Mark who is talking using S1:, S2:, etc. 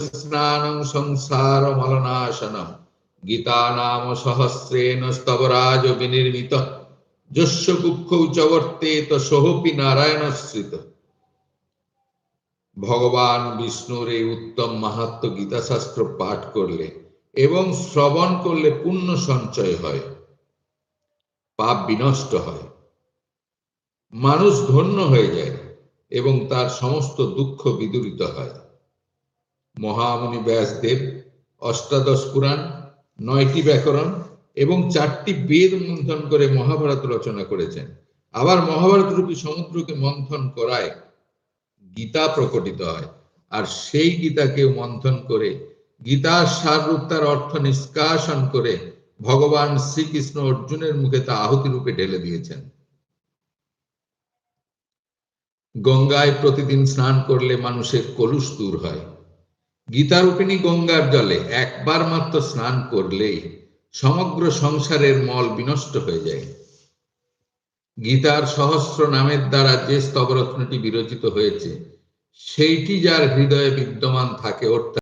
S1: স্নানং সংসার মলনাশনম গীতা নাম সহস্রেণ স্তবরাজ বিনির্মিত যস্য কুক্ষৌ চ বর্তেত সোহপি নারায়ণশ্রিত। ভগবান বিষ্ণুর এই উত্তম মাহাত্ম্য গীতা শাস্ত্র পাঠ করলে এবং শ্রবণ করলে পুণ্য সঞ্চয় হয়, পাপ বিনষ্ট হয়, মানুষ ধন্য হয়ে যায় এবং তার সমস্ত দুঃখ বিদূরিত হয়। মহামুনি ব্যাসদেব অষ্টাদশ পুরাণ, 9টি ব্যাকরণ এবং 4টি বেদ মন্থন করে মহাভারত রচনা করেছেন। আবার মহাভারত রূপী সমুদ্রকে মন্থন করায় গীতা প্রকটিত হয়, আর সেই গীতাকে মন্থন করে গীতার সাররূপ তার অর্থ নিষ্কাশন করে ভগবান শ্রীকৃষ্ণ অর্জুনের মুখে তা আহুতি রূপে ঢেলে দিয়েছেন। গঙ্গায় প্রতিদিন স্নান করলে মানুষের কলুষ দূর হয়। গীতারূপিণী গঙ্গার জলে একবার মাত্র স্নান করলেই সমগ্র সংসারের মল বিনষ্ট হয়ে যায়। গীতার সহস্র নামের দ্বারা যে স্তবরত্নটি বিরচিত হয়েছে সেইটি যার হৃদয়ে বিদ্যমান থাকে, অর্থাৎ